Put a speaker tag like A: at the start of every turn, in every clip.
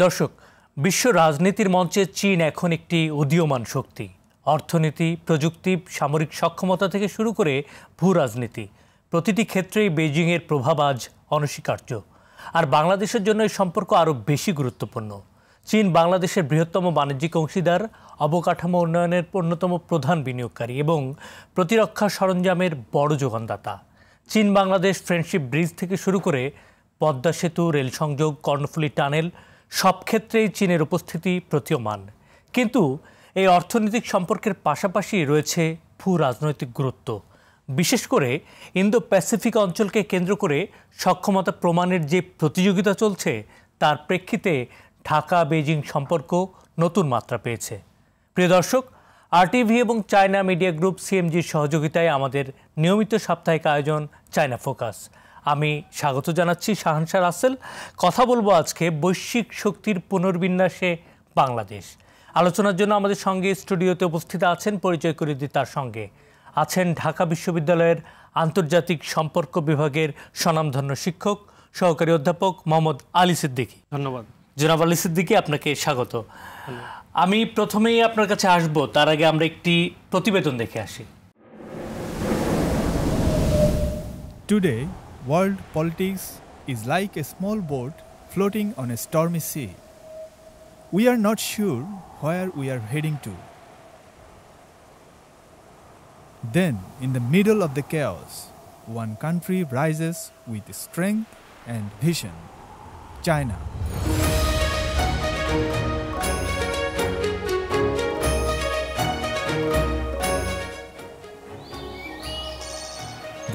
A: দর্শক, বিশ্ব রাজনীতির মঞ্চে চীন এখন একটি উদীয়মান শক্তি। অর্থনীতি, প্রযুক্তি, সামরিক সক্ষমতা থেকে শুরু করে ভূ রাজনীতি, প্রতিটি ক্ষেত্রেই বেইজিংয়ের প্রভাব আজ অনস্বীকার্য। আর বাংলাদেশের জন্য এই সম্পর্ক আরও বেশি গুরুত্বপূর্ণ। চীন বাংলাদেশের বৃহত্তম বাণিজ্যিক অংশীদার, অবকাঠামো উন্নয়নের অন্যতম প্রধান বিনিয়োগকারী এবং প্রতিরক্ষা সরঞ্জামের বড় যোগানদাতা। চীন বাংলাদেশ ফ্রেন্ডশিপ ব্রিজ থেকে শুরু করে পদ্মা সেতু, রেল সংযোগ, কর্ণফুলী টানেল, সব ক্ষেত্রেই চীনের উপস্থিতি প্রতীয়মান। কিন্তু এই অর্থনৈতিক সম্পর্কের পাশাপাশি রয়েছে ভূ রাজনৈতিক গুরুত্ব। বিশেষ করে ইন্দো প্যাসিফিক অঞ্চলকে কেন্দ্র করে সক্ষমতা প্রমাণের যে প্রতিযোগিতা চলছে, তার প্রেক্ষিতে ঢাকা বেইজিং সম্পর্ক নতুন মাত্রা পেয়েছে। প্রিয় দর্শক, আরটিভি এবং চায়না মিডিয়া গ্রুপ সিএমজির সহযোগিতায় আমাদের নিয়মিত সাপ্তাহিক আয়োজন চায়না ফোকাস। আমি স্বাগত জানাচ্ছি শাহানশা রাসেল। কথা বলবো আজকে বৈশ্বিক শক্তির পুনর্বিন্যাসে বাংলাদেশ। আলোচনার জন্য আমাদের সঙ্গে স্টুডিওতে উপস্থিত আছেন, পরিচয় করে দিই তার সঙ্গে আছেন ঢাকা বিশ্ববিদ্যালয়ের আন্তর্জাতিক সম্পর্ক বিভাগের স্বনামধন্য শিক্ষক, সহকারী অধ্যাপক মোহাম্মদ আলী সিদ্দিকী।
B: ধন্যবাদ
A: জনাব আলী সিদ্দিকী, আপনাকে স্বাগত। আমি প্রথমেই আপনার কাছে আসব, তার আগে আমরা একটি প্রতিবেদন দেখে আসি।
C: Today, world politics is like a small boat floating on a stormy sea. We are not sure where we are heading to. Then, in the middle of the chaos, one country rises with strength and vision: China.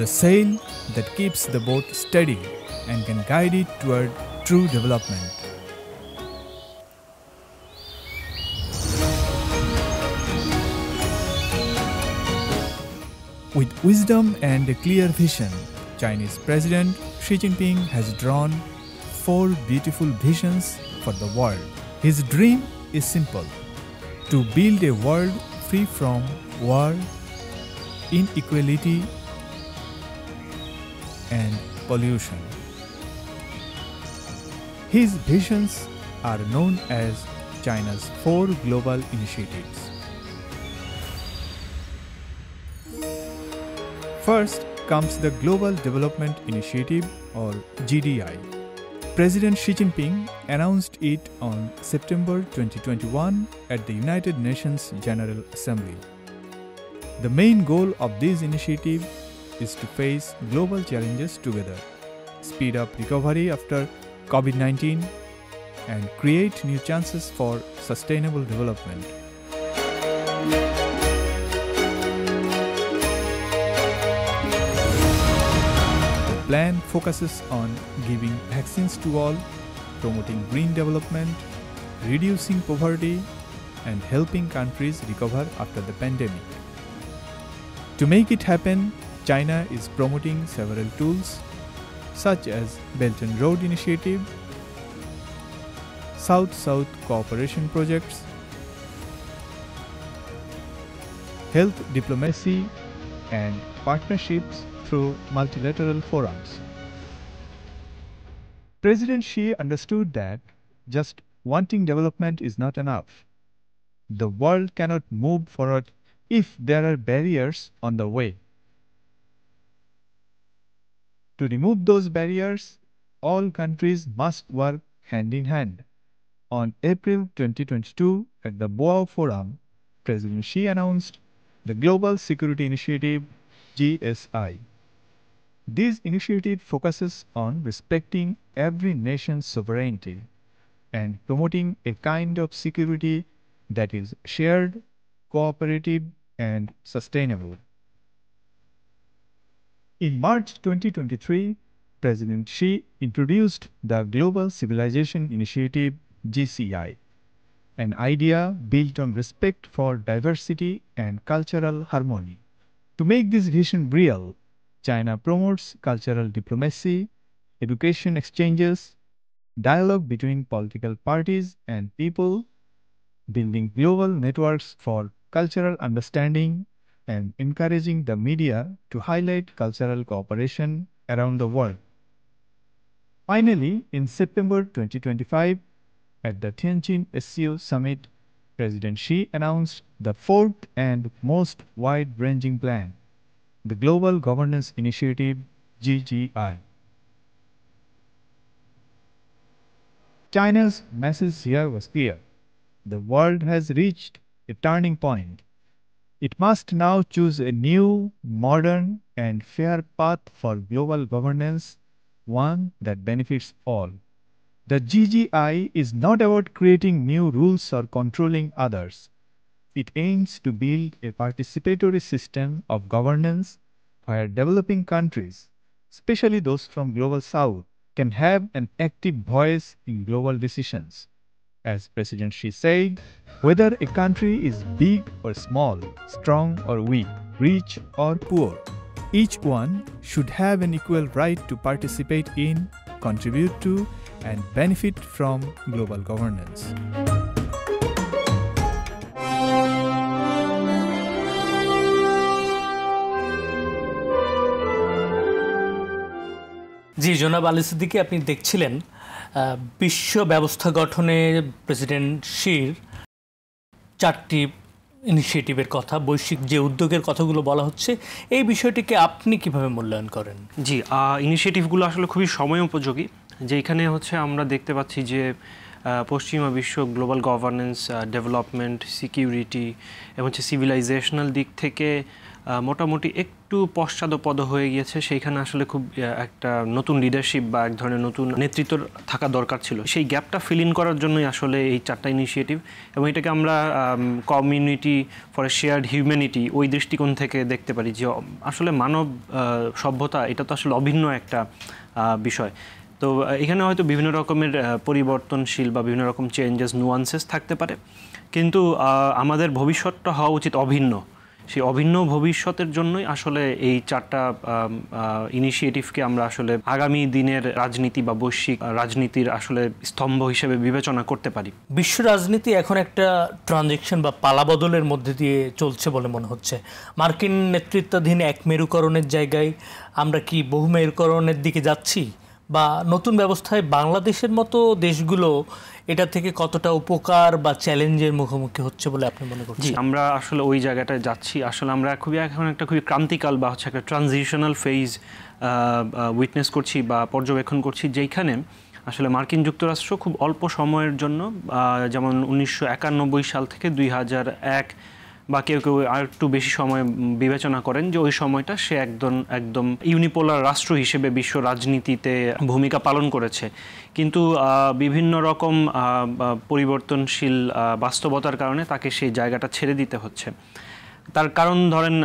C: The sail that keeps the boat steady and can guide it toward true development. With wisdom and a clear vision, Chinese President Xi Jinping has drawn 4 beautiful visions for the world. His dream is simple: to build a world free from war, inequality, and pollution. His visions are known as China's 4 global initiatives. First comes the Global Development Initiative, or GDI. President Xi Jinping announced it on September 2021 at the United Nations General Assembly. The main goal of this initiative is to face global challenges together, speed up recovery after COVID-19, and create new chances for sustainable development. The plan focuses on giving vaccines to all, promoting green development, reducing poverty, and helping countries recover after the pandemic. To make it happen, China is promoting several tools such as Belt and Road Initiative, South-South cooperation projects, health diplomacy, and partnerships through multilateral forums. President Xi understood that just wanting development is not enough. The world cannot move forward if there are barriers on the way. To remove those barriers, all countries must work hand in hand. On April 2022, at the Boao Forum, President Xi announced the Global Security Initiative, GSI. This initiative focuses on respecting every nation's sovereignty and promoting a kind of security that is shared, cooperative, and sustainable. In March 2023, President Xi introduced the Global Civilization Initiative, GCI, an idea built on respect for diversity and cultural harmony. To make this vision real, China promotes cultural diplomacy, education exchanges, dialogue between political parties and people, building global networks for cultural understanding, and encouraging the media to highlight cultural cooperation around the world. Finally, in September 2025, At the Tianjin SCO Summit, President Xi announced the fourth and most wide-ranging plan, the Global Governance Initiative (GGI). China's message here was clear. The world has reached a turning point. It must now choose a new, modern, and fair path for global governance, one that benefits all. The GGI is not about creating new rules or controlling others. It aims to build a participatory system of governance where developing countries, especially those from Global South, can have an active voice in global decisions. As President Xi said, whether a country is big or small, strong or weak, rich or poor, each one should have an equal right to participate in, contribute to, and benefit from global governance.
A: জি, জনাব আলী সিদ্দিকী, আপনি দেখছিলেন বিশ্ব ব্যবস্থা গঠনে president শির 4টি ইনিশিয়েটিভের কথা, বৈশ্বিক যে উদ্যোগের কথাগুলো বলা হচ্ছে, এই বিষয়টিকে আপনি কিভাবে মূল্যায়ন করেন?
B: জি, ইনিশিয়েটিভগুলো আসলে খুবই সময় উপযোগী। যেখানে হচ্ছে আমরা দেখতে পাচ্ছি যে পশ্চিমা বিশ্ব গ্লোবাল গভর্নেন্স, ডেভেলপমেন্ট, সিকিউরিটি এবং হচ্ছে সিভিলাইজেশনাল দিক থেকে মোটামুটি একটু পশ্চাদপদ হয়ে গিয়েছে। সেইখানে আসলে খুব একটা নতুন লিডারশিপ বা এক ধরনের নতুন নেতৃত্ব থাকা দরকার ছিল। সেই গ্যাপটা ফিল ইন করার জন্যই আসলে এই 4টা ইনিশিয়েটিভ, এবং এটাকে আমরা community for a shared humanity ওই দৃষ্টিকোণ থেকে দেখতে পারি যে আসলে মানব সভ্যতা এটা তো আসলে অভিন্ন একটা বিষয়। তো এখানে হয়তো বিভিন্ন রকমের পরিবর্তনশীল বা বিভিন্ন রকম চেঞ্জেস, নুয়ান্সেস থাকতে পারে, কিন্তু আমাদের ভবিষ্যৎটা হওয়া উচিত অভিন্ন। সেই অভিন্ন ভবিষ্যতের জন্যই আসলে এই 4টা ইনিশিয়েটিভকে আমরা আসলে আগামী দিনের রাজনীতি বা বৈশ্বিক রাজনীতির আসলে স্তম্ভ হিসেবে বিবেচনা করতে পারি।
A: বিশ্ব রাজনীতি এখন একটা ট্রানজিশন বা পালাবদলের মধ্যে দিয়ে চলছে বলে মনে হচ্ছে। মার্কিন নেতৃত্বাধীন এক মেরুকরণের জায়গায় আমরা কি বহু মেরুকরণের দিকে যাচ্ছি, বা নতুন ব্যবস্থায় বাংলাদেশের মতো দেশগুলো এটা থেকে কতটা উপকার বা চ্যালেঞ্জের মুখোমুখি হচ্ছে বলে আপনি মনে করছেন?
B: আমরা আসলে ওই জায়গাটায় যাচ্ছি। আসলে আমরা এখন একটা খুবই ক্রান্তিকাল বা হচ্ছে একটা ট্রানজিশনাল ফেজ উইটনেস করছি বা পর্যবেক্ষণ করছি, যেখানে আসলে মার্কিন যুক্তরাষ্ট্র খুব অল্প সময়ের জন্য, যেমন 1991 সাল থেকে 2001 বা কেউ কেউ আর একটু বেশি সময় বিবেচনা করেন যে ওই সময়টা সে একদম ইউনিপোলার রাষ্ট্র হিসেবে বিশ্ব রাজনীতিতে ভূমিকা পালন করেছে। কিন্তু বিভিন্ন রকম পরিবর্তনশীল বাস্তবতার কারণে তাকে সেই জায়গাটা ছেড়ে দিতে হচ্ছে। তার কারণ ধরেন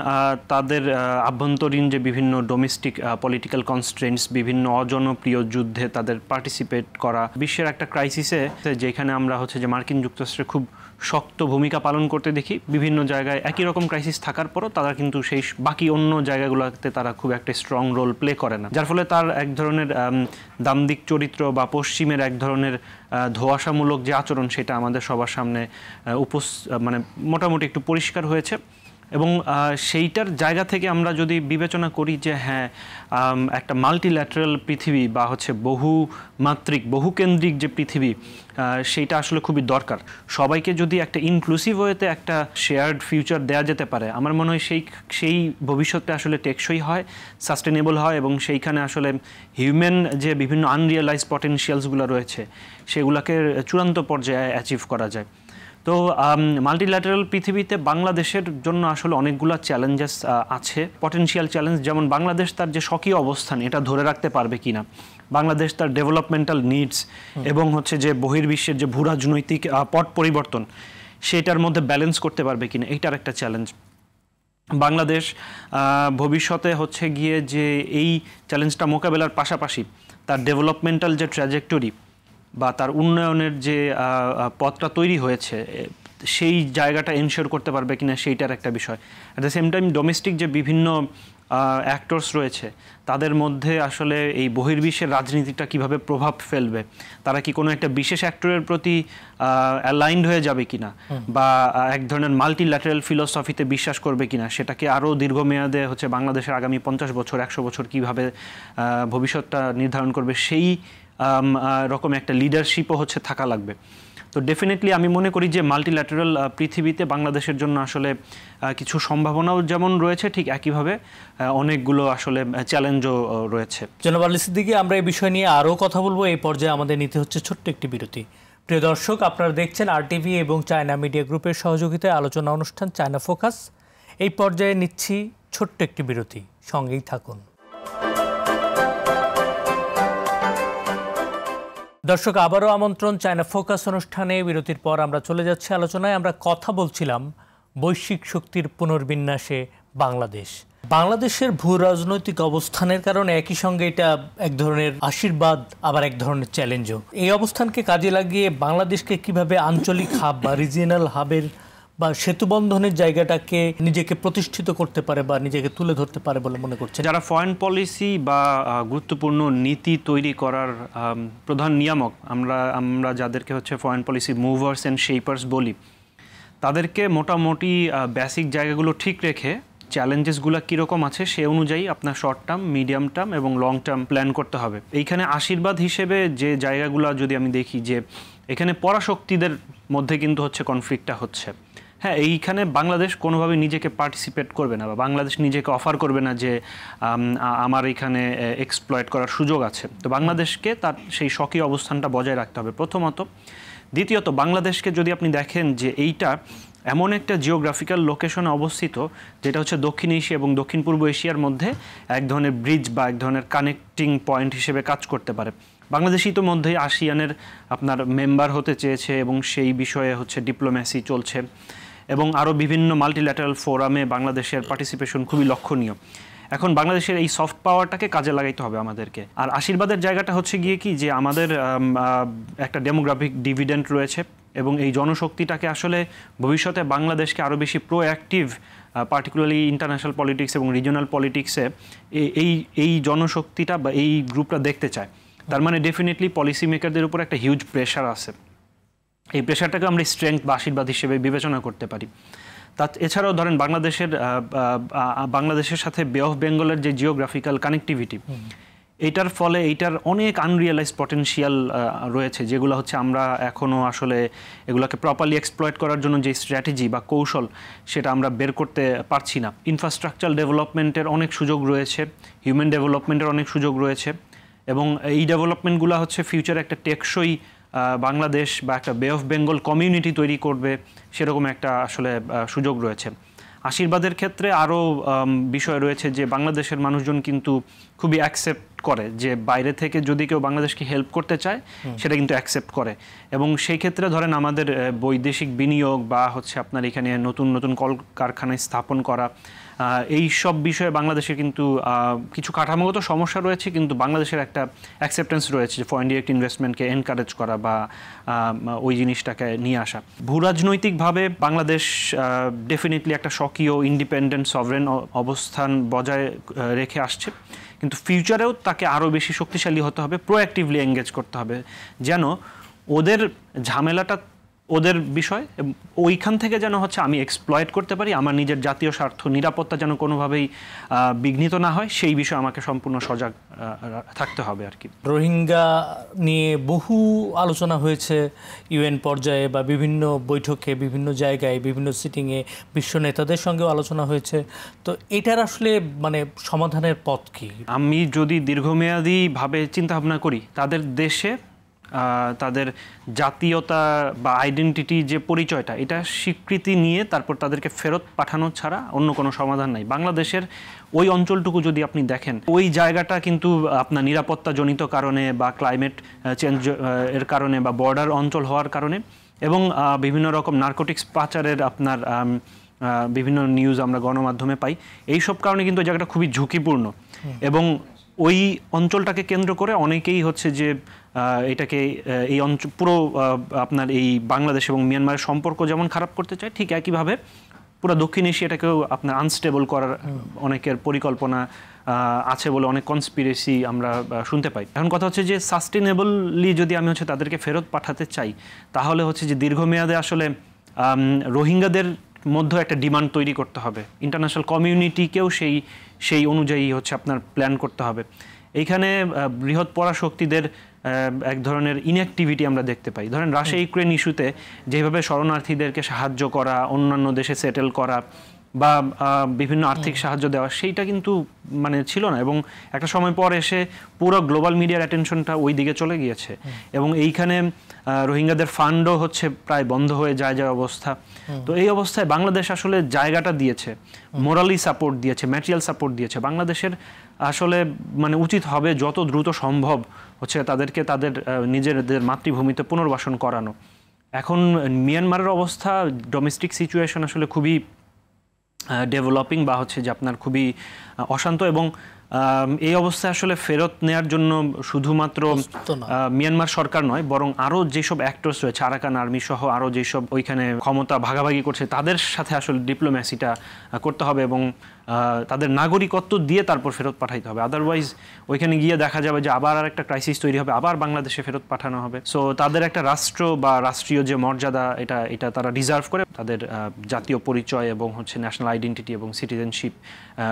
B: তাদের আভ্যন্তরীণ যে বিভিন্ন ডোমেস্টিক পলিটিক্যাল কনস্ট্রেন্টস, বিভিন্ন অজনপ্রিয় যুদ্ধে তাদের পার্টিসিপেট করা, বিশ্বের একটা ক্রাইসিসে যেখানে আমরা হচ্ছে যে মার্কিন যুক্তরাষ্ট্রে খুব শক্ত ভূমিকা পালন করতে দেখি। বিভিন্ন জায়গায় একই রকম ক্রাইসিস থাকার পরও তারা কিন্তু সেই বাকি অন্য জায়গাগুলোতে তারা খুব একটা স্ট্রং রোল প্লে করে না, যার ফলে তার এক ধরনের দাম্ভিক চরিত্র বা পশ্চিমের এক ধরনের ধোঁয়াশামূলক যে আচরণ, সেটা আমাদের সবার সামনে মানে মোটামুটি একটু পরিষ্কার হয়েছে। এবং সেইটার জায়গা থেকে আমরা যদি বিবেচনা করি যে হ্যাঁ, একটা মাল্টিল্যাটারাল পৃথিবী বা হচ্ছে বহুমাত্রিক বহুকেন্দ্রিক যে পৃথিবী, সেইটা আসলে খুবই দরকার। সবাইকে যদি একটা ইনক্লুসিভ ওয়েতে একটা শেয়ার্ড ফিউচার দেওয়া যেতে পারে, আমার মনে হয় সেই ভবিষ্যৎটা আসলে টেকসই হয়, সাস্টেনেবল হয়, এবং সেইখানে আসলে হিউম্যান যে বিভিন্ন আনরিয়েলাইজ পটেনশিয়ালসগুলো রয়েছে সেগুলোকে চূড়ান্ত পর্যায়ে অ্যাচিভ করা যায়। তো মাল্টিল্যাটারাল পৃথিবীতে বাংলাদেশের জন্য আসলে অনেকগুলো চ্যালেঞ্জেস আছে, পটেনশিয়াল চ্যালেঞ্জ। যেমন বাংলাদেশ তার যে স্বকীয় অবস্থান এটা ধরে রাখতে পারবে কিনা, বাংলাদেশ তার ডেভেলপমেন্টাল নিডস এবং হচ্ছে যে বহির্বিশ্বের যে ভূরাজনৈতিক পট পরিবর্তন, সেটার মধ্যে ব্যালেন্স করতে পারবে কিনা, এইটার একটা চ্যালেঞ্জ। বাংলাদেশ ভবিষ্যতে হচ্ছে গিয়ে যে এই চ্যালেঞ্জটা মোকাবেলার পাশাপাশি তার ডেভেলপমেন্টাল যে ট্র্যাজেক্টরি বা তার উন্নয়নের যে পথটা তৈরি হয়েছে, সেই জায়গাটা এনশিওর করতে পারবে কিনা, সেইটার একটা বিষয়। At the same time domestic যে বিভিন্ন অ্যাক্টরস রয়েছে, তাদের মধ্যে আসলে এই বহির্বিশ্বের রাজনীতিটা কিভাবে প্রভাব ফেলবে, তারা কি কোনো একটা বিশেষ অ্যাক্টরের প্রতি অ্যালাইন্ড হয়ে যাবে কিনা, বা এক ধরনের মাল্টিল্যাটারাল ফিলসফিতে বিশ্বাস করবে কিনা, সেটাকে আরও দীর্ঘমেয়াদে হচ্ছে বাংলাদেশের আগামী 50 বছর 100 বছর কিভাবে ভবিষ্যৎটা নির্ধারণ করবে, সেই রকম একটা লিডারশিপও হচ্ছে থাকা লাগবে। তো ডেফিনেটলি আমি মনে করি যে মাল্টিল্যাটারাল পৃথিবীতে বাংলাদেশের জন্য আসলে কিছু সম্ভাবনাও যেমন রয়েছে, ঠিক একইভাবে অনেকগুলো আসলে চ্যালেঞ্জও রয়েছে।
A: জনাব আলী সিদ্দিকী, আমরা এই বিষয় নিয়ে আরও কথা বলবো। এই পর্যায়ে আমাদের নিতে হচ্ছে ছোট্ট একটি বিরতি। প্রিয় দর্শক, আপনারা দেখছেন RTV এবং চায়না মিডিয়া গ্রুপের সহযোগিতায় আলোচনা অনুষ্ঠান চায়না ফোকাস। এই পর্যায়ে নিচ্ছি ছোট্ট একটি বিরতি, সঙ্গেই থাকুন। দর্শক, আবারও আমন্ত্রণ চায়না ফোকাস অনুষ্ঠানে। বিরতির পর আমরা চলে যাচ্ছি আলোচনায়। আমরা কথা বলছিলাম বৈশ্বিক শক্তির পুনর্বিন্যাসে বাংলাদেশের ভূ রাজনৈতিক অবস্থানের কারণে একই সঙ্গে এটা এক ধরনের আশীর্বাদ, আবার এক ধরনের চ্যালেঞ্জও। এই অবস্থানকে কাজে লাগিয়ে বাংলাদেশকে কিভাবে আঞ্চলিক হাব বা রিজিয়নাল হাবের বা সেতুবন্ধনের জায়গাটাকে নিজেকে প্রতিষ্ঠিত করতে পারে বা নিজেকে তুলে ধরতে পারে বলে মনে করছে?
B: যারা ফরেন পলিসি বা গুরুত্বপূর্ণ নীতি তৈরি করার প্রধান নিয়ামক, আমরা যাদেরকে হচ্ছে ফরেন পলিসি মুভার্স অ্যান্ড শেপার্স বলি, তাদেরকে মোটামুটি বেসিক জায়গাগুলো ঠিক রেখে চ্যালেঞ্জেসগুলো কীরকম আছে সে অনুযায়ী আপনার শর্ট টার্ম, মিডিয়াম টার্ম এবং লং টার্ম প্ল্যান করতে হবে। এইখানে আশীর্বাদ হিসেবে যে জায়গাগুলো যদি আমি দেখি, যে এখানে পরাশক্তিদের মধ্যে কিন্তু হচ্ছে কনফ্লিক্টটা হচ্ছে। হ্যাঁ, এইখানে বাংলাদেশ কোনোভাবে নিজেকে পার্টিসিপেট করবে না বা বাংলাদেশ নিজেকে অফার করবে না যে আমার এখানে এক্সপ্লয়েট করার সুযোগ আছে। তো বাংলাদেশকে তার সেই স্বকীয় অবস্থানটা বজায় রাখতে হবে প্রথমত। দ্বিতীয়ত, বাংলাদেশকে যদি আপনি দেখেন যে এইটা এমন একটা জিওগ্রাফিক্যাল লোকেশনে অবস্থিত যেটা হচ্ছে দক্ষিণ এশিয়া এবং দক্ষিণ পূর্ব এশিয়ার মধ্যে এক ধরনের ব্রিজ বা এক ধরনের কানেক্টিং পয়েন্ট হিসেবে কাজ করতে পারে। বাংলাদেশ ইতোমধ্যেই আসিয়ানের আপনার মেম্বার হতে চেয়েছে এবং সেই বিষয়ে হচ্ছে ডিপ্লোম্যাসি চলছে এবং আরও বিভিন্ন মাল্টিল্যাটারাল ফোরামে বাংলাদেশের পার্টিসিপেশন খুবই লক্ষণীয়। এখন বাংলাদেশের এই সফট পাওয়ারটাকে কাজে লাগাইতে হবে আমাদেরকে। আর আশীর্বাদের জায়গাটা হচ্ছে গিয়ে কি, যে আমাদের একটা ডেমোগ্রাফিক ডিভিডেন্ট রয়েছে এবং এই জনশক্তিটাকে আসলে ভবিষ্যতে বাংলাদেশকে আরও বেশি প্রোঅ্যাক্টিভ, পার্টিকুলারলি ইন্টারন্যাশনাল পলিটিক্স এবং রিজিওনাল পলিটিক্সে এই জনশক্তিটা বা এই গ্রুপটা দেখতে চায়। তার মানে ডেফিনেটলি পলিসি মেকারদের উপর একটা হিউজ প্রেশার আছে। এই প্রেশারটাকে আমরা স্ট্রেংথ বা আশীর্বাদ হিসেবে বিবেচনা করতে পারি। এছাড়াও ধরেন বাংলাদেশের সাথে বে অফ বেঙ্গলের যে জিওগ্রাফিক্যাল কানেক্টিভিটি, এইটার ফলে এইটার অনেক আনরিয়ালাইজ পটেনশিয়াল রয়েছে, যেগুলো হচ্ছে আমরা এখনও আসলে এগুলোকে প্রপারলি এক্সপ্লয়েট করার জন্য যে স্ট্র্যাটেজি বা কৌশল সেটা আমরা বের করতে পারছি না। ইনফ্রাস্ট্রাকচার ডেভেলপমেন্টের অনেক সুযোগ রয়েছে, হিউম্যান ডেভেলপমেন্টের অনেক সুযোগ রয়েছে এবং এই ডেভেলপমেন্টগুলো হচ্ছে ফিউচারে একটা টেকসই বাংলাদেশ বা একটা বে অফ বেঙ্গল কমিউনিটি তৈরি করবে, সেরকম একটা আসলে সুযোগ রয়েছে। আশীর্বাদের ক্ষেত্রে আরও বিষয় রয়েছে যে বাংলাদেশের মানুষজন কিন্তু খুবই অ্যাকসেপ্ট করে যে বাইরে থেকে যদি কেউ বাংলাদেশকে হেল্প করতে চায় সেটা কিন্তু অ্যাকসেপ্ট করে এবং সেই ক্ষেত্রে ধরেন আমাদের বৈদেশিক বিনিয়োগ বা হচ্ছে আপনার এখানে নতুন নতুন কলকারখানায় স্থাপন করা, এই সব বিষয়ে বাংলাদেশের কিন্তু কিছু কাঠামোগত সমস্যা রয়েছে, কিন্তু বাংলাদেশের একটা অ্যাকসেপ্টেন্স রয়েছে যে ফরেন ডিরেক্ট ইনভেস্টমেন্টকে এনকারেজ করা বা ওই জিনিসটাকে নিয়ে আসা। ভূরাজনৈতিকভাবে বাংলাদেশ ডেফিনেটলি একটা স্বকীয় ইন্ডিপেন্ডেন্ট সভরেন অবস্থান বজায় রেখে আসছে, কিন্তু ফিউচারেও তাকে আরও বেশি শক্তিশালী হতে হবে, প্রোঅ্যাক্টিভলি এঙ্গেজ করতে হবে যেন ওদের ঝামেলাটা ওদের বিষয়, ওইখান থেকে যেন হচ্ছে আমি এক্সপ্লয়েট করতে পারি, আমার নিজের জাতীয় স্বার্থ নিরাপত্তা যেন কোনোভাবেই বিঘ্নিত না হয়, সেই বিষয়ে আমাকে সম্পূর্ণ সজাগ থাকতে হবে আর কি।
A: রোহিঙ্গা নিয়ে বহু আলোচনা হয়েছে ইউএন পর্যায়ে বা বিভিন্ন বৈঠকে, বিভিন্ন জায়গায়, বিভিন্ন সিটিংয়ে, বিশ্ব নেতাদের সঙ্গেও আলোচনা হয়েছে। তো এটার আসলে মানে সমাধানের পথ কি?
B: আমি যদি দীর্ঘমেয়াদীভাবে চিন্তাভাবনা করি, তাদের দেশে তাদের জাতীয়তা বা আইডেন্টিটি যে পরিচয়টা, এটা স্বীকৃতি নিয়ে তারপর তাদেরকে ফেরত পাঠানো ছাড়া অন্য কোনো সমাধান নাই। বাংলাদেশের ওই অঞ্চলটুকু যদি আপনি দেখেন, ওই জায়গাটা কিন্তু আপনার নিরাপত্তাজনিত কারণে বা ক্লাইমেট চেঞ্জ এর কারণে বা বর্ডার অঞ্চল হওয়ার কারণে এবং বিভিন্ন রকম নার্কোটিক্স পাচারের আপনার বিভিন্ন নিউজ আমরা গণমাধ্যমে পাই, এই সব কারণে কিন্তু ওই জায়গাটা খুবই ঝুঁকিপূর্ণ এবং ওই অঞ্চলটাকে কেন্দ্র করে অনেকেই হচ্ছে যে এটাকে এই অঞ্চল পুরো আপনার এই বাংলাদেশ এবং মিয়ানমারের সম্পর্ক যেমন খারাপ করতে চায়, ঠিক একইভাবে পুরো দক্ষিণ এশিয়াটাকেও আপনার আনস্টেবল করার অনেকের পরিকল্পনা আছে বলে অনেক কনস্পিরেসি আমরা শুনতে পাই। এখন কথা হচ্ছে যে সাস্টেনেবলি যদি আমি হচ্ছে তাদেরকে ফেরত পাঠাতে চাই, তাহলে হচ্ছে যে দীর্ঘমেয়াদে আসলে রোহিঙ্গাদের মধ্যে একটা ডিমান্ড তৈরি করতে হবে, ইন্টারন্যাশনাল কমিউনিটিকেও সেই অনুযায়ী হচ্ছে আপনার প্ল্যান করতে হবে। এইখানে বৃহৎ পরাশক্তিদের এক ধরনের ইনঅ্যাক্টিভিটি আমরা দেখতে পাই। ধরেন রাশিয়া ইউক্রেন ইস্যুতে যেভাবে শরণার্থীদেরকে সাহায্য করা, অন্যান্য দেশে সেটেল করা বা বিভিন্ন আর্থিক সাহায্য দেওয়া, সেইটা কিন্তু মানে ছিল না, এবং একটা সময় পর এসে পুরো গ্লোবাল মিডিয়ার অ্যাটেনশনটা ওই দিকে চলে গিয়েছে, এবং এইখানে রোহিঙ্গাদের ফান্ডও হচ্ছে প্রায় বন্ধ হয়ে যায় অবস্থা। তো এই অবস্থায় বাংলাদেশ আসলে জায়গাটা দিয়েছে, মোরালি সাপোর্ট দিয়েছে, ম্যাটেরিয়াল সাপোর্ট দিয়েছে। বাংলাদেশের আসলে মানে উচিত হবে যত দ্রুত সম্ভব হচ্ছে তাদেরকে তাদের নিজেদের মাতৃভূমিতে পুনর্বাসন করানো। এখন মিয়ানমারের অবস্থা, ডোমেস্টিক সিচুয়েশন আসলে খুবই ডেভেলপিং বা হচ্ছে যে আপনার খুবই অশান্ত, এবং এই অবস্থায় আসলে ফেরত নেয়ার জন্য শুধুমাত্র মিয়ানমার সরকার নয়, বরং আরও যেসব অ্যাক্টর্স রয়েছে, আরাকান আর্মি সহ আরও যেসব ওইখানে ক্ষমতা ভাগাভাগি করছে, তাদের সাথে আসলে ডিপ্লোম্যাসিটা করতে হবে এবং তাদের নাগরিকত্ব দিয়ে তারপর ফেরত পাঠাইতে হবে। আদারওয়াইজ ওইখানে গিয়ে দেখা যাবে যে আবার একটা ক্রাইসিস তৈরি হবে, আবার বাংলাদেশে ফেরত পাঠানো হবে। সো তাদের একটা রাষ্ট্র বা রাষ্ট্রীয় যে মর্যাদা, এটা তারা ডিজার্ভ করে, তাদের জাতীয় পরিচয় এবং হচ্ছে ন্যাশনাল আইডেন্টিটি এবং সিটিজেনশিপ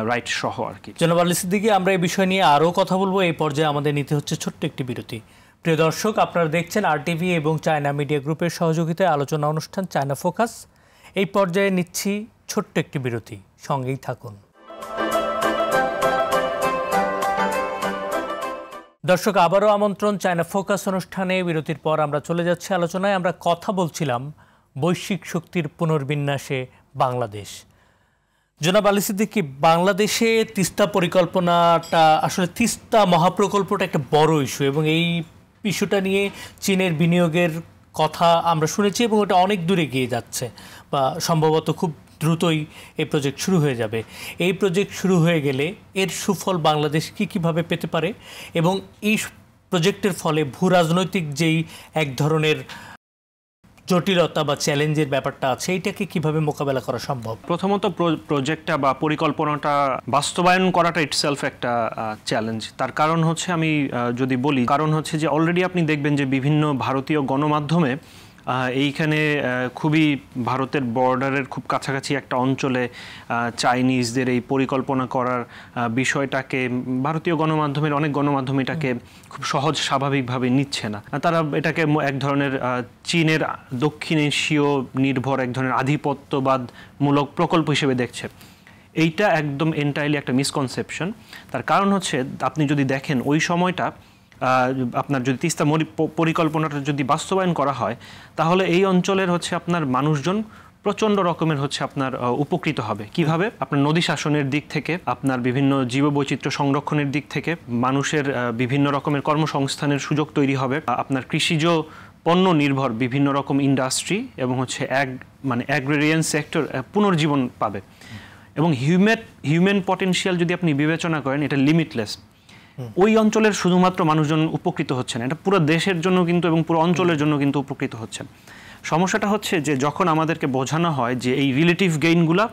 B: রাইট সহ আর কি।
A: জনাব আলী সিদ্দিকী, আমরা এই বিষয় নিয়ে আরও কথা বলবো। এই পর্যায়ে আমাদের নিতে হচ্ছে ছোট্ট একটি বিরতি। প্রিয় দর্শক, আপনারা দেখছেন RTV এবং চায়না মিডিয়া গ্রুপের সহযোগিতায় আলোচনা অনুষ্ঠান চায়না ফোকাস। এই পর্যায়ে নিচ্ছি ছোট্ট একটি বিরতি, সঙ্গেই থাকুন। দর্শক, আবারও আমন্ত্রণ চায়না ফোকাস অনুষ্ঠানে। বিরতির পর আমরা চলে যাচ্ছি আলোচনায়। আমরা কথা বলছিলাম বৈশ্বিক শক্তির পুনর্বিন্যাসে বাংলাদেশ। জনাব আলী সিদ্দিকী, বাংলাদেশে তিস্তা পরিকল্পনাটা, আসলে তিস্তা মহাপ্রকল্পটা একটা বড় ইস্যু, এবং এই ইস্যুটা নিয়ে চীনের বিনিয়োগের কথা আমরা শুনেছি, এবং ওটা অনেক দূরে গিয়ে যাচ্ছে বা সম্ভবত খুব দ্রুতই এই প্রজেক্ট শুরু হয়ে যাবে। এই প্রজেক্ট শুরু হয়ে গেলে এর সুফল বাংলাদেশ কীভাবে পেতে পারে, এবং এই প্রজেক্টের ফলে ভূ রাজনৈতিক যেই এক ধরনের জটিলতা বা চ্যালেঞ্জের ব্যাপারটা আছে, এইটাকে কিভাবে মোকাবেলা করা সম্ভব?
B: প্রথমত প্রজেক্টটা বা পরিকল্পনাটা বাস্তবায়ন করাটা ইটসেলফ একটা চ্যালেঞ্জ। তার কারণ হচ্ছে, আমি যদি বলি, কারণ হচ্ছে যে অলরেডি আপনি দেখবেন যে বিভিন্ন ভারতীয় গণমাধ্যমে এইখানে খুবই ভারতের বর্ডারের খুব কাছাকাছি একটা অঞ্চলে চাইনিজদের এই পরিকল্পনা করার বিষয়টাকে ভারতীয় গণমাধ্যমের অনেক গণমাধ্যম এটাকে খুব সহজ স্বাভাবিকভাবে নিচ্ছে না। তারা এটাকে এক ধরনের চীনের দক্ষিণ এশীয় নির্ভর এক ধরনের আধিপত্যবাদমূলক প্রকল্প হিসেবে দেখছে। এইটা একদম এন্টায়ারলি একটা মিসকনসেপশন। তার কারণ হচ্ছে, আপনি যদি দেখেন ওই সময়টা আপনার যদি তিস্তা পরিকল্পনাটা যদি বাস্তবায়ন করা হয়, তাহলে এই অঞ্চলের হচ্ছে আপনার মানুষজন প্রচণ্ড রকমের হচ্ছে আপনার উপকৃত হবে। কিভাবে? আপনার নদী শাসনের দিক থেকে, আপনার বিভিন্ন জীববৈচিত্র্য সংরক্ষণের দিক থেকে, মানুষের বিভিন্ন রকমের কর্মসংস্থানের সুযোগ তৈরি হবে, আপনার কৃষিজ পণ্য নির্ভর বিভিন্ন রকম ইন্ডাস্ট্রি এবং হচ্ছে অ্যাগ্রেরিয়ান সেক্টর পুনর্জীবন পাবে, এবং হিউম্যান পটেনশিয়াল যদি আপনি বিবেচনা করেন, এটা লিমিটলেস। ওই অঞ্চলের শুধুমাত্র মানুষজন উপকৃত হচ্ছে না, এটা পুরো দেশের জন্য কিন্তু এবং পুরো অঞ্চলের জন্য কিন্তু উপকৃত হচ্ছে। সমস্যাটা হচ্ছে যে যখন আমাদেরকে বোঝানো হয় যে এই রিলেটিভ গেইনগুলা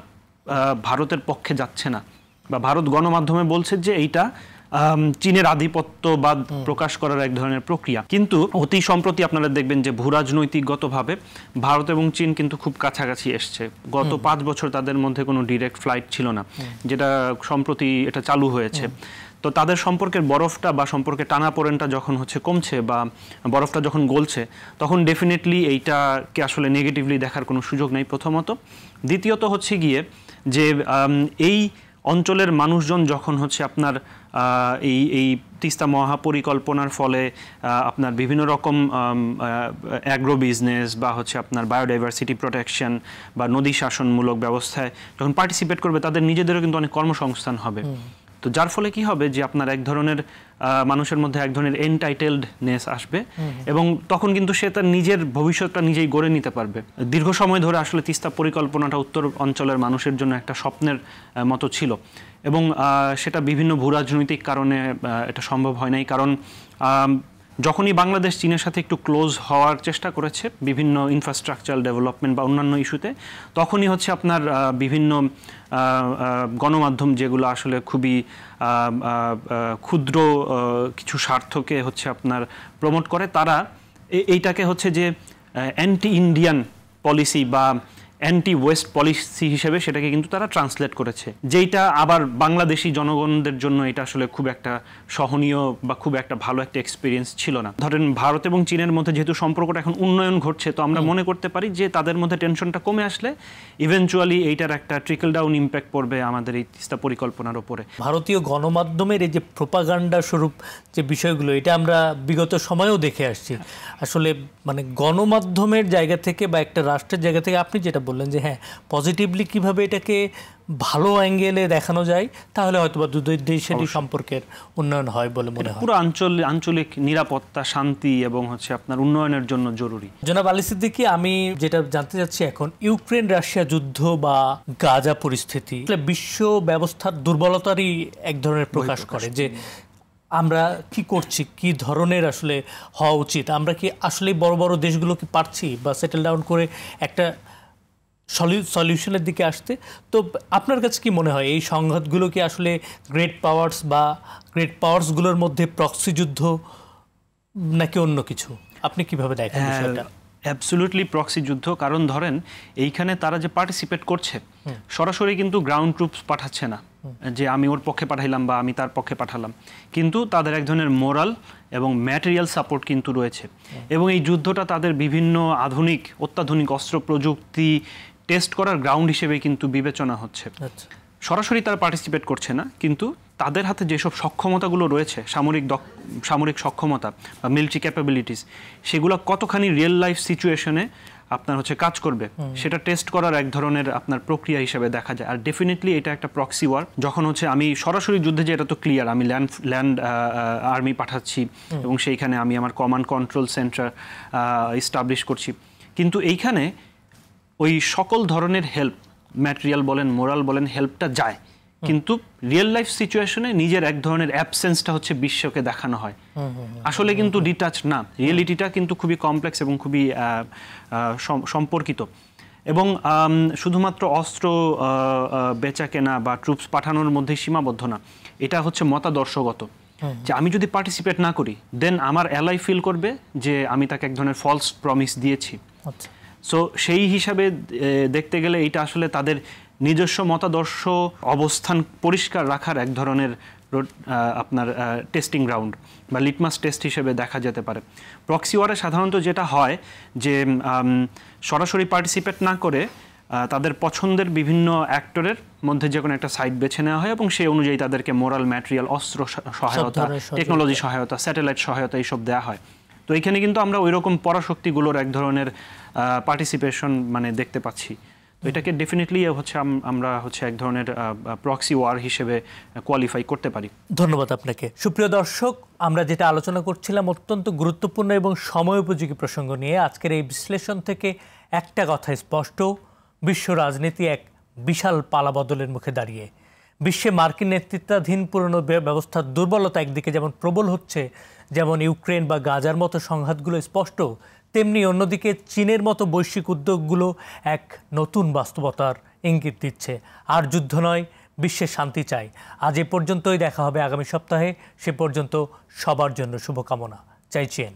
B: ভারতের পক্ষে যাচ্ছে না, বা ভারত গণমাধ্যমে বলছে যে এইটা চীনের আধিপত্যবাদ প্রকাশ করার এক ধরনের প্রক্রিয়া, কিন্তু অতি সম্প্রতি আপনারা দেখবেন যে ভূরাজনৈতিকগতভাবে ভারত এবং চীন কিন্তু খুব কাছাকাছি এসছে। গত 5 বছর তাদের মধ্যে কোনো ডিরেক্ট ফ্লাইট ছিল না, যেটা সম্প্রতি এটা চালু হয়েছে। তো তাদের সম্পর্কের বরফটা বা সম্পর্কের টানাপোড়েনটা যখন হচ্ছে কমছে বা বরফটা যখন গলছে, তখন ডেফিনেটলি এইটাকে আসলে নেগেটিভলি দেখার কোনো সুযোগ নেই, প্রথমত। দ্বিতীয়ত হচ্ছে গিয়ে যে এই অঞ্চলের মানুষজন যখন হচ্ছে আপনার এই তিস্তা মহাপরিকল্পনার ফলে আপনার বিভিন্ন রকম অ্যাগ্রো বিজনেস বা হচ্ছে আপনার বায়োডাইভার্সিটি প্রোটেকশন বা নদী শাসনমূলক ব্যবস্থায় যখন পার্টিসিপেট করবে, তাদের নিজেদেরও কিন্তু অনেক কর্মসংস্থান হবে। তো যার ফলে কি হবে যে আপনার এক ধরনের মানুষের মধ্যে এক ধরনের এনটাইটেলডনেস আসবে, এবং তখন কিন্তু সে তার নিজের ভবিষ্যৎটা নিজেই গড়ে নিতে পারবে। দীর্ঘ সময় ধরে আসলে তিস্তা পরিকল্পনাটা উত্তর অঞ্চলের মানুষের জন্য একটা স্বপ্নের মতো ছিল, এবং সেটা বিভিন্ন ভূরাজনৈতিক কারণে এটা সম্ভব হয় নাই। কারণ যখনই বাংলাদেশ চীনের সাথে একটু ক্লোজ হওয়ার চেষ্টা করেছে বিভিন্ন ইনফ্রাস্ট্রাকচারাল ডেভেলপমেন্ট বা অন্যান্য ইস্যুতে, তখনই হচ্ছে আপনার বিভিন্ন গণমাধ্যম যেগুলো আসলে খুবই ক্ষুদ্র কিছু স্বার্থকে হচ্ছে আপনার প্রমোট করে, তারা এইটাকে হচ্ছে যে অ্যান্টি ইন্ডিয়ান পলিসি বা অ্যান্টি ওয়েস্ট পলিসি হিসেবে সেটাকে কিন্তু তারা ট্রান্সলেট করেছে, যেইটা আবার বাংলাদেশি জনগণদের জন্য এটা আসলে খুব একটা সহনীয় বা খুব একটা ভালো একটা এক্সপিরিয়েন্স ছিল না। ধরেন ভারত এবং চীনের মধ্যে যেহেতু সম্পর্কটা এখন উন্নয়ন ঘটছে, তো আমরা মনে করতে পারি যে তাদের মধ্যে টেনশনটা কমে আসলে ইভেনচুয়ালি এইটার একটা ট্রিকল ডাউন ইম্প্যাক্ট পড়বে আমাদের এই তিস্তা পরিকল্পনার উপরে।
A: ভারতীয় গণমাধ্যমের এই যে প্রোপাগান্ডা স্বরূপ যে বিষয়গুলো, এটা আমরা বিগত সময়েও দেখে আসছি। আসলে মানে গণমাধ্যমের জায়গা থেকে বা একটা রাষ্ট্রের জায়গা থেকে আপনি যেটা বললেন যে হ্যাঁ, পজিটিভলি কিভাবে এটাকে ভালো অ্যাঙ্গেলে দেখানো যায়, তাহলে হয়তো বা দুই দেশেরই সম্পর্কের উন্নয়ন হয় বলে মনে হয়।
B: পুরো আঞ্চলিক নিরাপত্তা, শান্তি এবং হচ্ছে আপনার উন্নয়নের জন্য জরুরি।
A: জনাব আলী সিদ্দিকী, আমি যেটা জানতে চাচ্ছি এখন, ইউক্রেন রাশিয়া যুদ্ধ বা গাজা পরিস্থিতি বিশ্ব ব্যবস্থার দুর্বলতারই এক ধরনের প্রকাশ করে যে আমরা কি করছি, কি ধরনের আসলে হওয়া উচিত, আমরা কি আসলে বড় বড় দেশগুলো কি পারছি বা সেটেল ডাউন করে একটা সলিউশনের দিকে আসতে? তো আপনার কাছে কি মনে হয় এই সংঘাতগুলো কি আসলে গ্রেট পাওয়ার্সগুলোর মধ্যে প্রক্সি যুদ্ধ নাকি অন্য কিছু? আপনি কিভাবে দেখেন বিষয়টা?
B: অ্যাবসলিউটলি প্রক্সি যুদ্ধ। কারণ ধরেন এইখানে তারা যে পার্টিসিপেট করছে, সরাসরি কিন্তু গ্রাউন্ড ট্রুপস পাঠাচ্ছে না যে আমি ওর পক্ষে পাঠাইলাম বা আমি তার পক্ষে পাঠালাম, কিন্তু তাদের এক ধরনের মোরাল এবং ম্যাটেরিয়াল সাপোর্ট কিন্তু রয়েছে। এবং এই যুদ্ধটা তাদের বিভিন্ন অত্যাধুনিক অস্ত্র প্রযুক্তি টেস্ট করার গ্রাউন্ড হিসেবে কিন্তু বিবেচনা হচ্ছে। সরাসরি তারা পার্টিসিপেট করছে না, কিন্তু তাদের হাতে যেসব সক্ষমতাগুলো রয়েছে, সামরিক সক্ষমতা বা মিলিটারি ক্যাপাবিলিটিস, সেগুলো কতখানি রিয়েল লাইফ সিচুয়েশনে আপনার হচ্ছে কাজ করবে সেটা টেস্ট করার এক ধরনের আপনার প্রক্রিয়া হিসেবে দেখা যায়। আর ডেফিনেটলি এটা একটা প্রক্সি ওয়ার। যখন হচ্ছে আমি সরাসরি যুদ্ধে, যে এটা তো ক্লিয়ার, আমি ল্যান্ড আর্মি পাঠাচ্ছি এবং সেইখানে আমি আমার কমান্ড কন্ট্রোল সেন্টার এস্টাবলিশ করছি, কিন্তু এইখানে ওই সকল ধরনের হেল্প, ম্যাটেরিয়াল বলেন, মোরাল বলেন, হেল্পটা যায়, কিন্তু রিয়েল লাইফ সিচুয়েশনে নিজের এক ধরনের অ্যাবসেন্সটা হচ্ছে বিশ্বকে দেখানো হয়। আসলে কিন্তু ডিটাচ না, রিয়েলিটিটা কিন্তু খুবই কমপ্লেক্স এবং খুবই সম্পর্কিত। এবং শুধুমাত্র অস্ত্র বেচা কেনা বা ট্রুপস পাঠানোর মধ্যে সীমাবদ্ধ না, এটা হচ্ছে মতাদর্শগত। যে আমি যদি পার্টিসিপেট না করি, দেন আমার অ্যালাই ফিল করবে যে আমি তাকে এক ধরনের ফলস প্রমিস দিয়েছি। সো সেই হিসাবে দেখতে গেলে এটা আসলে তাদের নিজস্ব মতাদর্শ, অবস্থান পরিষ্কার রাখার এক ধরনের আপনার টেস্টিং গ্রাউন্ড বা লিটমাস টেস্ট হিসেবে দেখা যেতে পারে। প্রক্সি ওয়ারে সাধারণত যেটা হয় যে সরাসরি পার্টিসিপেট না করে তাদের পছন্দের বিভিন্ন অ্যাক্টরের মধ্যে যে কোনো একটা সাইট বেছে নেওয়া হয় এবং সেই অনুযায়ী তাদেরকে মোরাল, ম্যাটেরিয়াল, অস্ত্র সহায়তা, টেকনোলজি সহায়তা, স্যাটেলাইট সহায়তা এইসব দেওয়া হয়। তো এখানে কিন্তু আমরা ওই রকম পরাশক্তিগুলোর এক ধরনের পার্টিসিপেশন মানে দেখতে পাচ্ছি। তো এটাকে ডেফিনেটলি হচ্ছে আমরা হচ্ছে এক ধরনের প্রক্সি ওয়ার হিসেবে কোয়ালিফাই করতে পারি।
A: ধন্যবাদ আপনাকে। সুপ্রিয় দর্শক, আমরা যেটা আলোচনা করছিলাম অত্যন্ত গুরুত্বপূর্ণ এবং সময়োপযোগী প্রসঙ্গ নিয়ে। আজকের এই বিশ্লেষণ থেকে একটা কথা স্পষ্ট, বিশ্ব রাজনীতি এক বিশাল পালাবদলের মুখে দাঁড়িয়ে। বিশ্বে মার্কিন নেতৃত্বাধীন পুরনো ব্যবস্থার দুর্বলতা একদিকে যেমন প্রবল হচ্ছে, যেমন ইউক্রেন বা গাজার মতো সংঘাতগুলো স্পষ্ট, তেমনি অন্যদিকে চীনের মতো বৈশ্বিক উদ্যোগগুলো এক নতুন বাস্তবতার ইঙ্গিত দিচ্ছে। আর যুদ্ধ নয়, বিশ্বে শান্তি চাই। আজ এ পর্যন্তই, দেখা হবে আগামী সপ্তাহে। সে পর্যন্ত সবার জন্য শুভকামনা। জয় চীন।